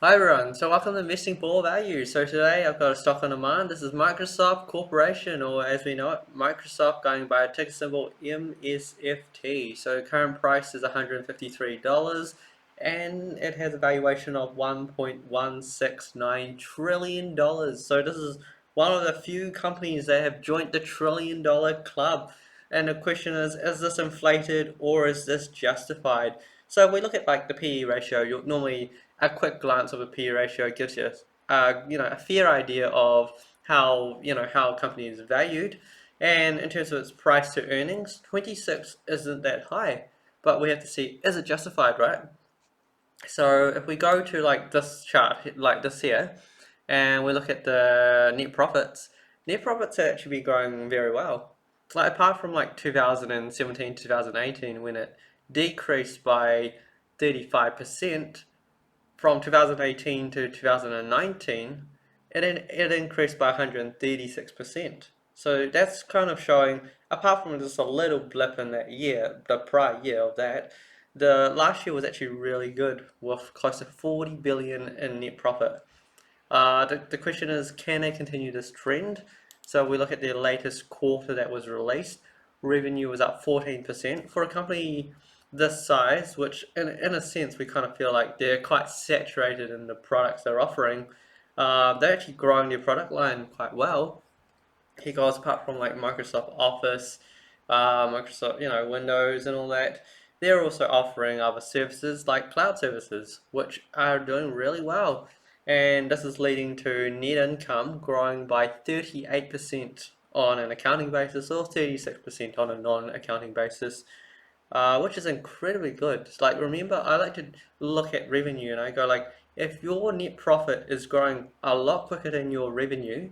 Hi everyone, so welcome to Investing for Value. So today I've got a stock on demand. This is Microsoft Corporation, or as we know it, Microsoft, going by a ticker symbol MSFT. So current price is $153 and it has a valuation of $1.169 trillion. So this is one of the few companies that have joined the $1 trillion club. And the question is this inflated or is this justified? So if we look at like the PE ratio, you'll normally a quick glance of a PE ratio gives you a fair idea of how a company is valued. And in terms of its price to earnings, 26 isn't that high, but we have to see, is it justified, right? So if we go to like this chart, like this here, and we look at the net profits actually be growing very well. Like apart from like 2017, 2018, when it decreased by 35%, from 2018 to 2019, it increased by 136%. So that's kind of showing, apart from just a little blip in that year, the prior year of that, the last year was actually really good with close to 40 billion in net profit. The question is, can they continue this trend? So we look at the latest quarter that was released. Revenue was up 14% for a company this size, which in a sense we kind of feel like they're quite saturated in the products they're offering. They're actually growing their product line quite well. Because apart from like Microsoft Office, Microsoft, Windows and all that, they're also offering other services like cloud services, which are doing really well. And this is leading to net income growing by 38% on an accounting basis or 36% on a non-accounting basis, which is incredibly good. Like, remember, I like to look at revenue and I go like, if your net profit is growing a lot quicker than your revenue,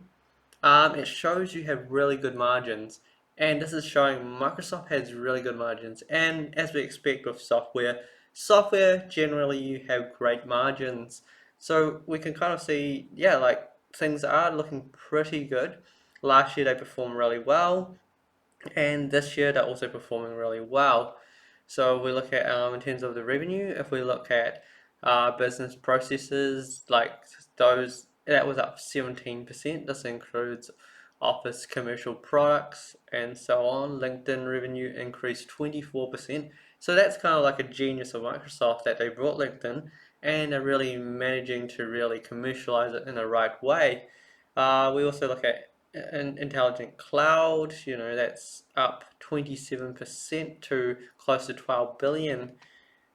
it shows you have really good margins, and this is showing Microsoft has really good margins. And as we expect with software generally you have great margins. So we can kind of see, yeah, like things are looking pretty good. Last year they performed really well, and this year they're also performing really well. So we look at in terms of the revenue, if we look at business processes, like those, that was up 17%. This includes Office commercial products and so on. LinkedIn revenue increased 24%. So that's kind of like a genius of Microsoft that they brought LinkedIn and are really managing to really commercialize it in the right way. We also look at intelligent cloud, that's up 27% to close to 12 billion.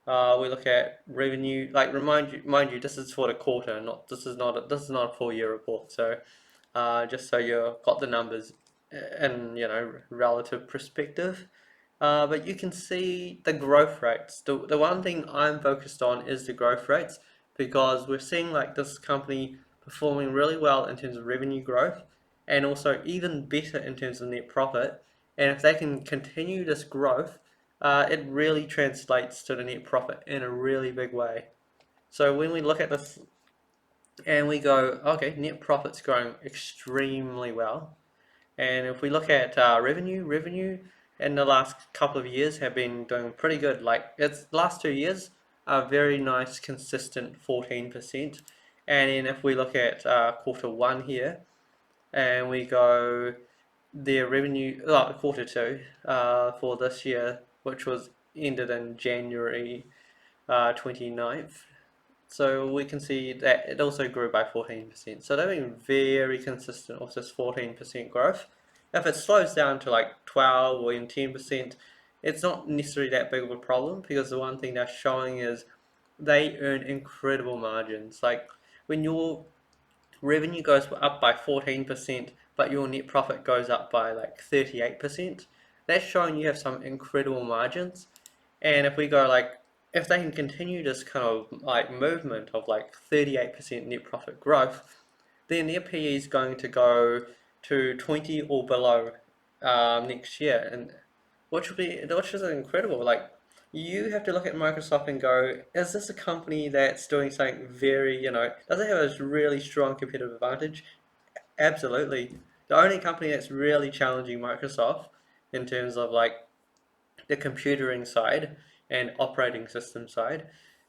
We look at revenue, like mind you, this is for the quarter, not this is not a full year report. So just so you've got the numbers in relative perspective. But you can see the growth rates. The one thing I'm focused on is the growth rates, because we're seeing like this company performing really well in terms of revenue growth and also even better in terms of net profit. And if they can continue this growth, it really translates to the net profit in a really big way. So when we look at this and we go, okay, net profit's growing extremely well. And if we look at revenue in the last couple of years have been doing pretty good. Like its last 2 years are very nice, consistent 14%. And then if we look at quarter one here, and we go their revenue, quarter two for this year, which was ended in January 29th. So we can see that it also grew by 14%. So they've been very consistent with this 14% growth. If it slows down to like 12 or even 10%, it's not necessarily that big of a problem, because the one thing they're showing is they earn incredible margins. Like when your revenue goes up by 14%, but your net profit goes up by like 38%, that's showing you have some incredible margins. And if we go like, if they can continue this kind of like movement of like 38% net profit growth, then their PE is going to go to 20 or below next year, and which is incredible. Like, you have to look at Microsoft and go, is this a company that's doing something very, does it have a really strong competitive advantage? Absolutely. The only company that's really challenging Microsoft in terms of like the computering side and operating system side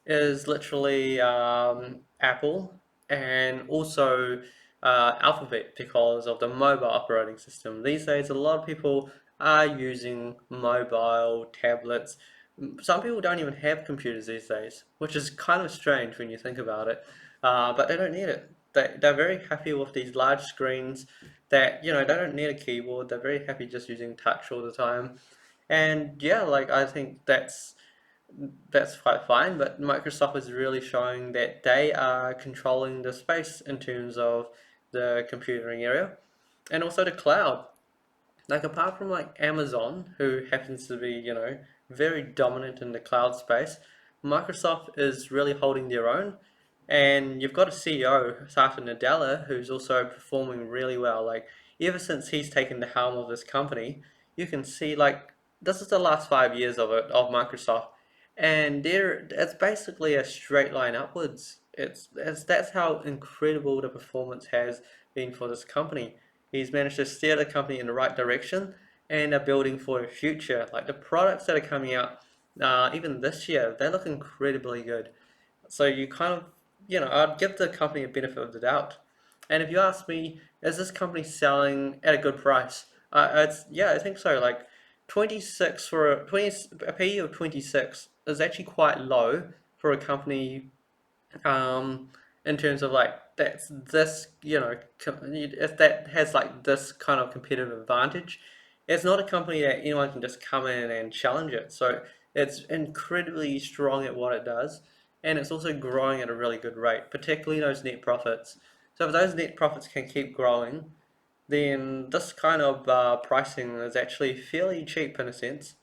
is literally Apple and also Alphabet because of the mobile operating system. These days, a lot of people are using mobile tablets. Some people don't even have computers these days, which is kind of strange when you think about it. But they don't need it. They're very happy with these large screens that, they don't need a keyboard. They're very happy just using touch all the time. And yeah, like I think that's quite fine, but Microsoft is really showing that they are controlling the space in terms of the computing area and also the cloud. Like apart from like Amazon, who happens to be, very dominant in the cloud space, Microsoft is really holding their own. And you've got a CEO, Satya Nadella, who's also performing really well. Like ever since he's taken the helm of this company, you can see like this is the last 5 years of it of Microsoft, and it's basically a straight line upwards. It's that's how incredible the performance has been for this company. He's managed to steer the company in the right direction and are building for the future. Like the products that are coming out, even this year, they look incredibly good. So you kind of, I'd give the company a benefit of the doubt. And if you ask me, is this company selling at a good price? Yeah, I think so. Like 26 for a PE of 26 is actually quite low for a company in terms of like that's this if that has like this kind of competitive advantage, it's not a company that anyone can just come in and challenge it. So it's incredibly strong at what it does, and it's also growing at a really good rate, particularly those net profits. So if those net profits can keep growing, then this kind of pricing is actually fairly cheap in a sense.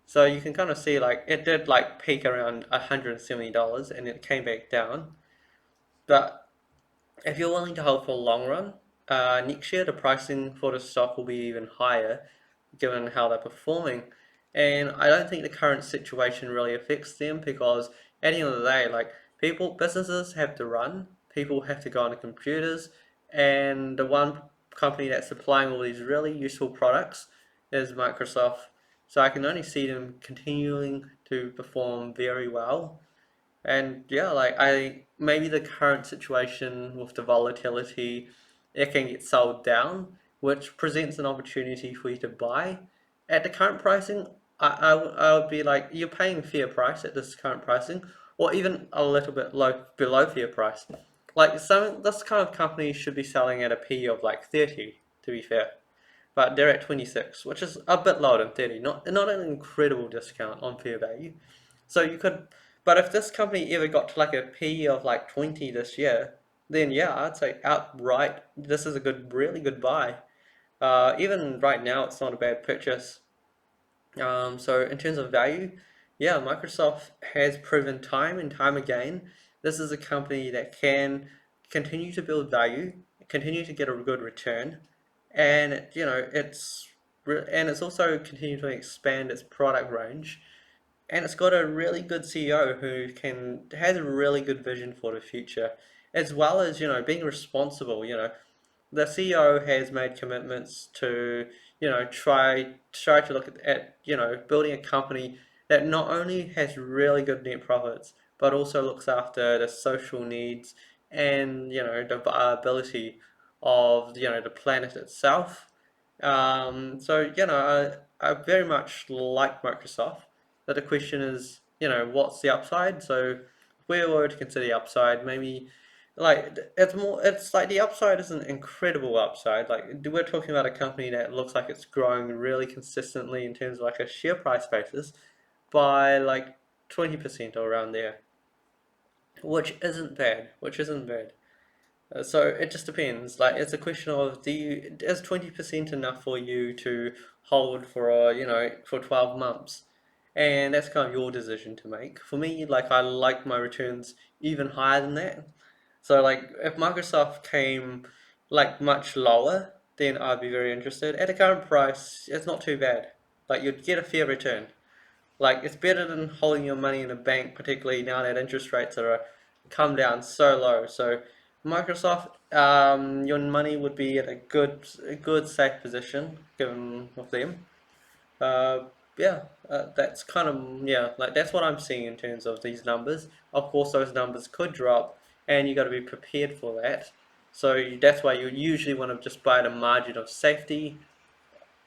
So you can kind of see like it did like peak around $170 and it came back down. But if you're willing to hold for a long run, next year the pricing for the stock will be even higher given how they're performing. And I don't think the current situation really affects them because at the end of the day, like businesses have to run, people have to go on the computers, and the one company that's supplying all these really useful products is Microsoft. So I can only see them continuing to perform very well. And yeah, like I maybe the current situation with the volatility, it can get sold down, which presents an opportunity for you to buy. At the current pricing, I would be like, you're paying fair price at this current pricing, or even a little bit low below fair price. Like this kind of company should be selling at a P of like 30, to be fair, but they're at 26, which is a bit lower than 30. Not an incredible discount on fair value. So you could, but if this company ever got to like a P of like 20 this year, then yeah, I'd say outright this is a really good buy. Even right now, it's not a bad purchase. So in terms of value, yeah, Microsoft has proven time and time again this is a company that can continue to build value, continue to get a good return, and and it's also continuing to expand its product range, and it's got a really good CEO who can has a really good vision for the future, as well as being responsible. The CEO has made commitments to, try to look at building a company that not only has really good net profits, but also looks after the social needs and the viability of the planet itself. So I very much like Microsoft, but the question is, what's the upside? So if we were to consider the upside, maybe like it's like the upside is an incredible upside. Like we're talking about a company that looks like it's growing really consistently in terms of like a share price basis by like 20% or around there, which isn't bad. So it just depends. Like it's a question of is 20% enough for you to hold for for 12 months? And that's kind of your decision to make. For me, like I like my returns even higher than that. So like if Microsoft came like much lower, then I'd be very interested. At the current price, it's not too bad. Like you'd get a fair return. Like it's better than holding your money in a bank, particularly now that interest rates are come down so low. So Microsoft, your money would be at a good safe position given with them. yeah, that's kind of, yeah, like that's what I'm seeing in terms of these numbers. Of course, those numbers could drop, and you got to be prepared for that. So that's why you usually want to just buy at a margin of safety.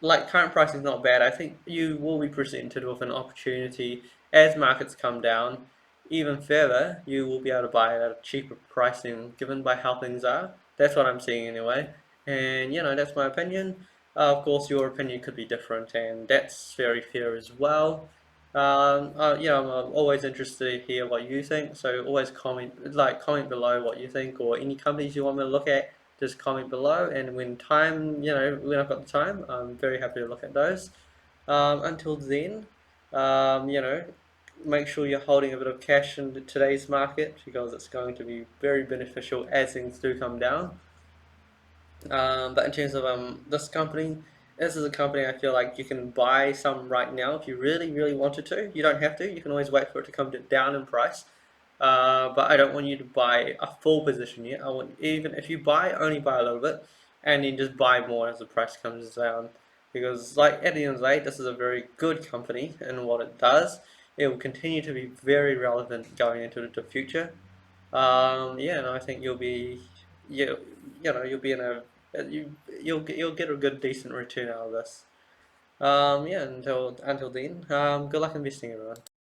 Like current pricing is not bad. I think you will be presented with an opportunity as markets come down even further. You will be able to buy it at a cheaper pricing, given by how things are. That's what I'm seeing anyway. And that's my opinion. Of course, your opinion could be different, and that's very fair as well. I'm always interested to hear what you think. So always comment below what you think, or any companies you want me to look at, just comment below, and when I've got the time, I'm very happy to look at those. Until then, make sure you're holding a bit of cash in today's market, because it's going to be very beneficial as things do come down. But in terms of this company, this is a company I feel like you can buy some right now if you really, really wanted to. You don't have to. You can always wait for it to come down in price. But I don't want you to buy a full position yet. I want, even if you buy, only buy a little bit, and then just buy more as the price comes down. Because like at the end of the day, this is a very good company in what it does. It will continue to be very relevant going into the future. Yeah, and I think you'll be in a you'll get a good decent return out of this. Yeah, until then, good luck investing, everyone.